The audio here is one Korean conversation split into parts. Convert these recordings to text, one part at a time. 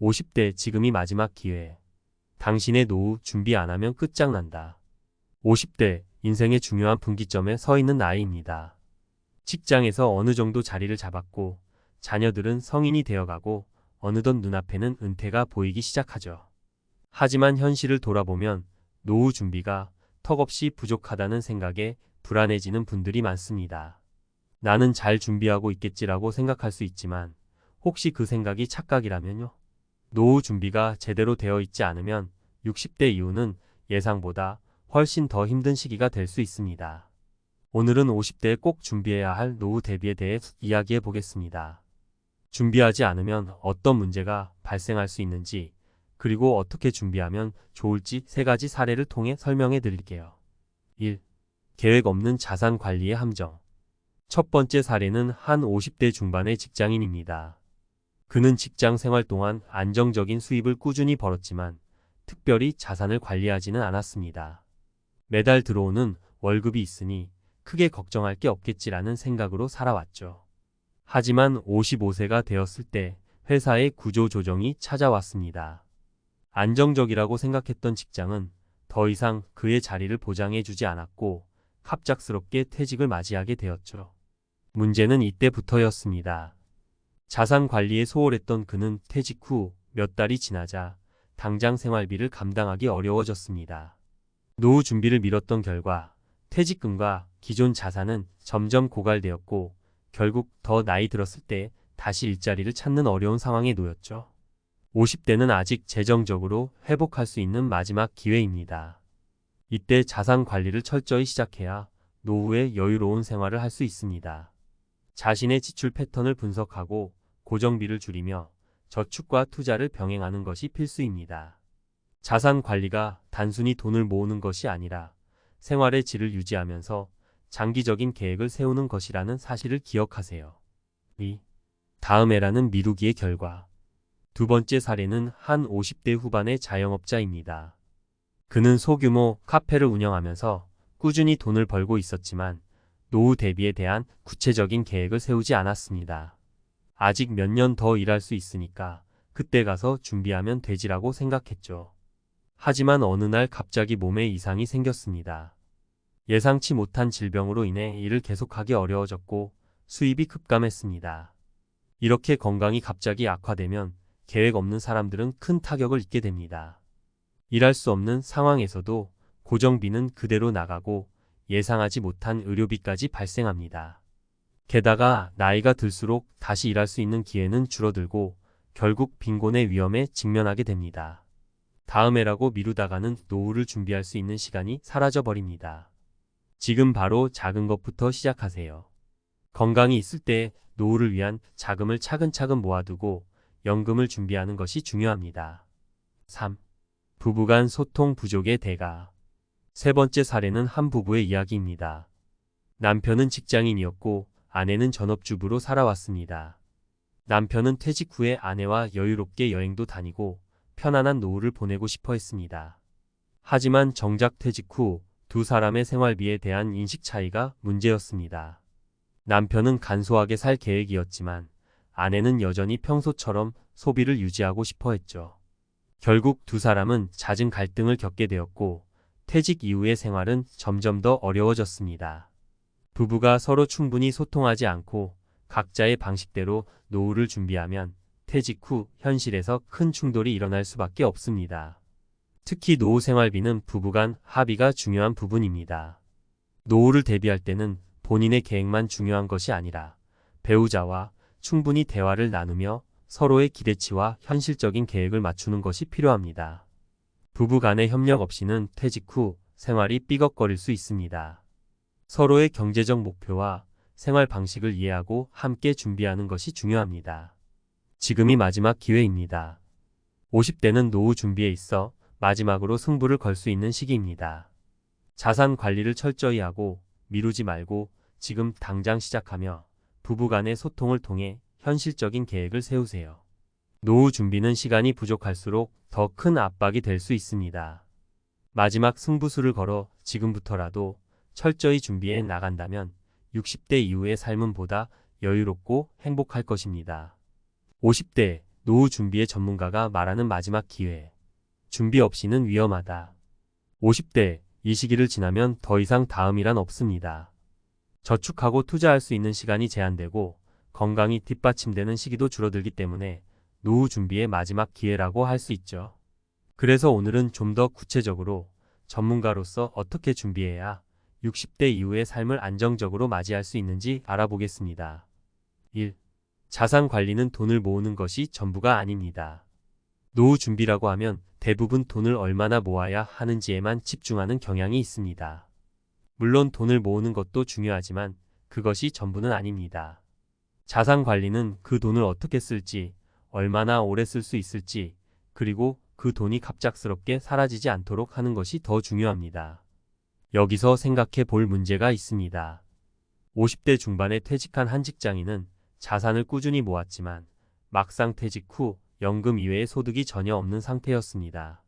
50대 지금이 마지막 기회. 당신의 노후 준비 안 하면 끝장난다. 50대 인생의 중요한 분기점에 서 있는 나이입니다. 직장에서 어느 정도 자리를 잡았고 자녀들은 성인이 되어가고 어느덧 눈앞에는 은퇴가 보이기 시작하죠. 하지만 현실을 돌아보면 노후 준비가 턱없이 부족하다는 생각에 불안해지는 분들이 많습니다. 나는 잘 준비하고 있겠지라고 생각할 수 있지만 혹시 그 생각이 착각이라면요? 노후 준비가 제대로 되어 있지 않으면 60대 이후는 예상보다 훨씬 더 힘든 시기가 될 수 있습니다. 오늘은 50대에 꼭 준비해야 할 노후 대비에 대해 이야기해 보겠습니다. 준비하지 않으면 어떤 문제가 발생할 수 있는지, 그리고 어떻게 준비하면 좋을지 3가지 사례를 통해 설명해 드릴게요. 1. 계획 없는 자산 관리의 함정. 첫 번째 사례는 한 50대 중반의 직장인입니다. 그는 직장 생활 동안 안정적인 수입을 꾸준히 벌었지만 특별히 자산을 관리하지는 않았습니다. 매달 들어오는 월급이 있으니 크게 걱정할 게 없겠지라는 생각으로 살아왔죠. 하지만 55세가 되었을 때 회사의 구조조정이 찾아왔습니다. 안정적이라고 생각했던 직장은 더 이상 그의 자리를 보장해주지 않았고 갑작스럽게 퇴직을 맞이하게 되었죠. 문제는 이때부터였습니다. 자산 관리에 소홀했던 그는 퇴직 후 몇 달이 지나자 당장 생활비를 감당하기 어려워졌습니다. 노후 준비를 미뤘던 결과 퇴직금과 기존 자산은 점점 고갈되었고 결국 더 나이 들었을 때 다시 일자리를 찾는 어려운 상황에 놓였죠. 50대는 아직 재정적으로 회복할 수 있는 마지막 기회입니다. 이때 자산 관리를 철저히 시작해야 노후에 여유로운 생활을 할 수 있습니다. 자신의 지출 패턴을 분석하고 고정비를 줄이며 저축과 투자를 병행하는 것이 필수입니다. 자산 관리가 단순히 돈을 모으는 것이 아니라 생활의 질을 유지하면서 장기적인 계획을 세우는 것이라는 사실을 기억하세요. 2. 다음해라는 미루기의 결과. 두 번째 사례는 한 50대 후반의 자영업자입니다. 그는 소규모 카페를 운영하면서 꾸준히 돈을 벌고 있었지만 노후 대비에 대한 구체적인 계획을 세우지 않았습니다. 아직 몇 년 더 일할 수 있으니까 그때 가서 준비하면 되지라고 생각했죠. 하지만 어느 날 갑자기 몸에 이상이 생겼습니다. 예상치 못한 질병으로 인해 일을 계속하기 어려워졌고 수입이 급감했습니다. 이렇게 건강이 갑자기 악화되면 계획 없는 사람들은 큰 타격을 입게 됩니다. 일할 수 없는 상황에서도 고정비는 그대로 나가고 예상하지 못한 의료비까지 발생합니다. 게다가 나이가 들수록 다시 일할 수 있는 기회는 줄어들고 결국 빈곤의 위험에 직면하게 됩니다. 다음해라고 미루다가는 노후를 준비할 수 있는 시간이 사라져버립니다. 지금 바로 작은 것부터 시작하세요. 건강이 있을 때 노후를 위한 자금을 차근차근 모아두고 연금을 준비하는 것이 중요합니다. 3. 부부간 소통 부족의 대가. 세 번째 사례는 한 부부의 이야기입니다. 남편은 직장인이었고 아내는 전업주부로 살아왔습니다. 남편은 퇴직 후에 아내와 여유롭게 여행도 다니고 편안한 노후를 보내고 싶어 했습니다. 하지만 정작 퇴직 후 두 사람의 생활비에 대한 인식 차이가 문제였습니다. 남편은 간소하게 살 계획이었지만 아내는 여전히 평소처럼 소비를 유지하고 싶어 했죠. 결국 두 사람은 잦은 갈등을 겪게 되었고 퇴직 이후의 생활은 점점 더 어려워졌습니다. 부부가 서로 충분히 소통하지 않고 각자의 방식대로 노후를 준비하면 퇴직 후 현실에서 큰 충돌이 일어날 수밖에 없습니다. 특히 노후 생활비는 부부간 합의가 중요한 부분입니다. 노후를 대비할 때는 본인의 계획만 중요한 것이 아니라 배우자와 충분히 대화를 나누며 서로의 기대치와 현실적인 계획을 맞추는 것이 필요합니다. 부부 간의 협력 없이는 퇴직 후 생활이 삐걱거릴 수 있습니다. 서로의 경제적 목표와 생활 방식을 이해하고 함께 준비하는 것이 중요합니다. 지금이 마지막 기회입니다. 50대는 노후 준비에 있어 마지막으로 승부를 걸 수 있는 시기입니다. 자산 관리를 철저히 하고 미루지 말고 지금 당장 시작하며 부부 간의 소통을 통해 현실적인 계획을 세우세요. 노후 준비는 시간이 부족할수록 더 큰 압박이 될 수 있습니다. 마지막 승부수를 걸어 지금부터라도 철저히 준비해 나간다면 60대 이후의 삶은 보다 여유롭고 행복할 것입니다. 50대 노후 준비의 전문가가 말하는 마지막 기회. 준비 없이는 위험하다. 50대, 이 시기를 지나면 더 이상 다음이란 없습니다. 저축하고 투자할 수 있는 시간이 제한되고 건강이 뒷받침되는 시기도 줄어들기 때문에 노후 준비의 마지막 기회라고 할 수 있죠. 그래서 오늘은 좀 더 구체적으로 전문가로서 어떻게 준비해야 60대 이후의 삶을 안정적으로 맞이할 수 있는지 알아보겠습니다. 1. 자산 관리는 돈을 모으는 것이 전부가 아닙니다. 노후 준비라고 하면 대부분 돈을 얼마나 모아야 하는지에만 집중하는 경향이 있습니다. 물론 돈을 모으는 것도 중요하지만 그것이 전부는 아닙니다. 자산 관리는 그 돈을 어떻게 쓸지, 얼마나 오래 쓸 수 있을지, 그리고 그 돈이 갑작스럽게 사라지지 않도록 하는 것이 더 중요합니다. 여기서 생각해 볼 문제가 있습니다. 50대 중반에 퇴직한 한 직장인은 자산을 꾸준히 모았지만 막상 퇴직 후 연금 이외의 소득이 전혀 없는 상태였습니다.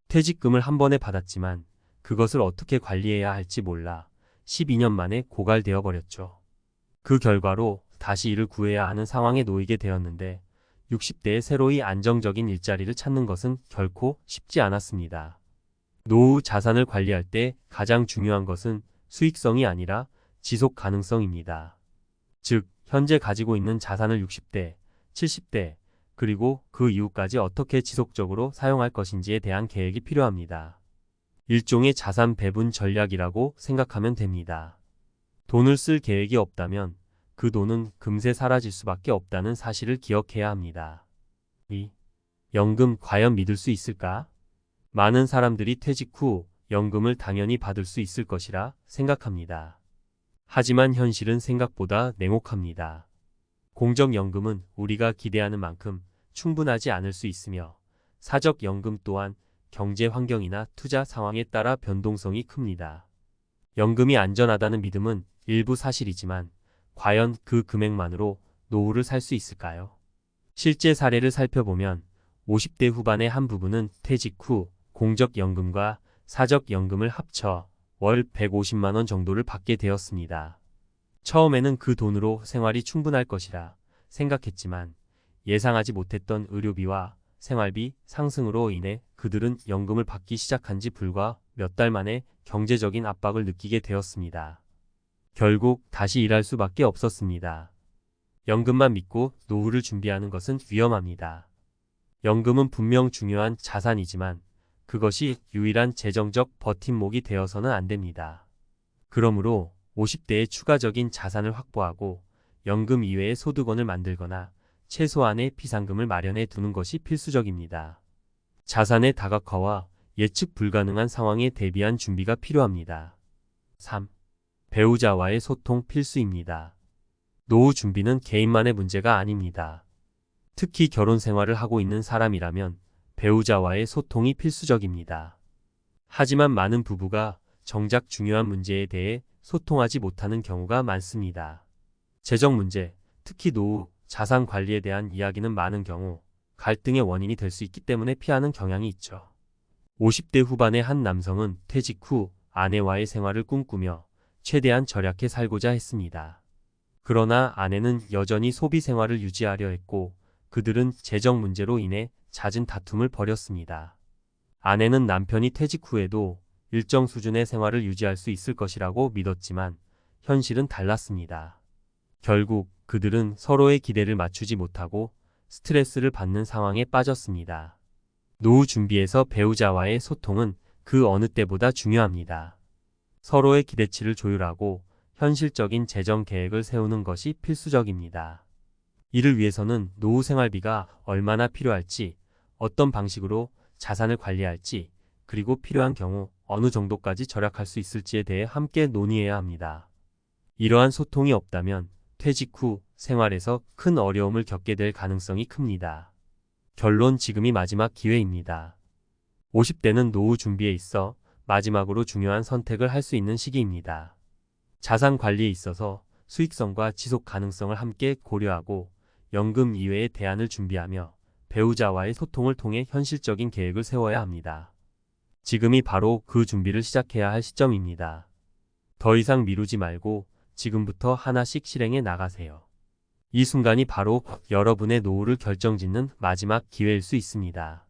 퇴직금을 한 번에 받았지만 그것을 어떻게 관리해야 할지 몰라 12년 만에 고갈되어 버렸죠. 그 결과로 다시 일을 구해야 하는 상황에 놓이게 되었는데 60대에 새로이 안정적인 일자리를 찾는 것은 결코 쉽지 않았습니다. 노후 자산을 관리할 때 가장 중요한 것은 수익성이 아니라 지속 가능성입니다. 즉, 현재 가지고 있는 자산을 60대, 70대, 그리고 그 이후까지 어떻게 지속적으로 사용할 것인지에 대한 계획이 필요합니다. 일종의 자산 배분 전략이라고 생각하면 됩니다. 돈을 쓸 계획이 없다면 그 돈은 금세 사라질 수밖에 없다는 사실을 기억해야 합니다. 2. 연금 과연 믿을 수 있을까? 많은 사람들이 퇴직 후 연금을 당연히 받을 수 있을 것이라 생각합니다. 하지만 현실은 생각보다 냉혹합니다. 공적연금은 우리가 기대하는 만큼 충분하지 않을 수 있으며 사적연금 또한 경제 환경이나 투자 상황에 따라 변동성이 큽니다. 연금이 안전하다는 믿음은 일부 사실이지만 과연 그 금액만으로 노후를 살 수 있을까요? 실제 사례를 살펴보면 50대 후반의 한 부부는 퇴직 후 공적연금과 사적연금을 합쳐 월 150만 원 정도를 받게 되었습니다. 처음에는 그 돈으로 생활이 충분할 것이라 생각했지만 예상하지 못했던 의료비와 생활비 상승으로 인해 그들은 연금을 받기 시작한 지 불과 몇 달 만에 경제적인 압박을 느끼게 되었습니다. 결국 다시 일할 수밖에 없었습니다. 연금만 믿고 노후를 준비하는 것은 위험합니다. 연금은 분명 중요한 자산이지만 그것이 유일한 재정적 버팀목이 되어서는 안 됩니다. 그러므로 50대에 추가적인 자산을 확보하고 연금 이외의 소득원을 만들거나 최소한의 비상금을 마련해 두는 것이 필수적입니다. 자산의 다각화와 예측 불가능한 상황에 대비한 준비가 필요합니다. 3. 배우자와의 소통 필수입니다. 노후 준비는 개인만의 문제가 아닙니다. 특히 결혼 생활을 하고 있는 사람이라면 배우자와의 소통이 필수적입니다. 하지만 많은 부부가 정작 중요한 문제에 대해 소통하지 못하는 경우가 많습니다. 재정 문제, 특히 노후, 자산 관리에 대한 이야기는 많은 경우 갈등의 원인이 될 수 있기 때문에 피하는 경향이 있죠. 50대 후반의 한 남성은 퇴직 후 아내와의 생활을 꿈꾸며 최대한 절약해 살고자 했습니다. 그러나 아내는 여전히 소비 생활을 유지하려 했고 그들은 재정 문제로 인해 잦은 다툼을 벌였습니다. 아내는 남편이 퇴직 후에도 일정 수준의 생활을 유지할 수 있을 것이라고 믿었지만 현실은 달랐습니다. 결국 그들은 서로의 기대를 맞추지 못하고 스트레스를 받는 상황에 빠졌습니다. 노후 준비에서 배우자와의 소통은 그 어느 때보다 중요합니다. 서로의 기대치를 조율하고 현실적인 재정 계획을 세우는 것이 필수적입니다. 이를 위해서는 노후 생활비가 얼마나 필요할지, 어떤 방식으로 자산을 관리할지, 그리고 필요한 경우 어느 정도까지 절약할 수 있을지에 대해 함께 논의해야 합니다. 이러한 소통이 없다면 퇴직 후 생활에서 큰 어려움을 겪게 될 가능성이 큽니다. 결론, 지금이 마지막 기회입니다. 50대는 노후 준비에 있어 마지막으로 중요한 선택을 할 수 있는 시기입니다. 자산 관리에 있어서 수익성과 지속 가능성을 함께 고려하고 연금 이외의 대안을 준비하며 배우자와의 소통을 통해 현실적인 계획을 세워야 합니다. 지금이 바로 그 준비를 시작해야 할 시점입니다. 더 이상 미루지 말고 지금부터 하나씩 실행해 나가세요. 이 순간이 바로 여러분의 노후를 결정짓는 마지막 기회일 수 있습니다.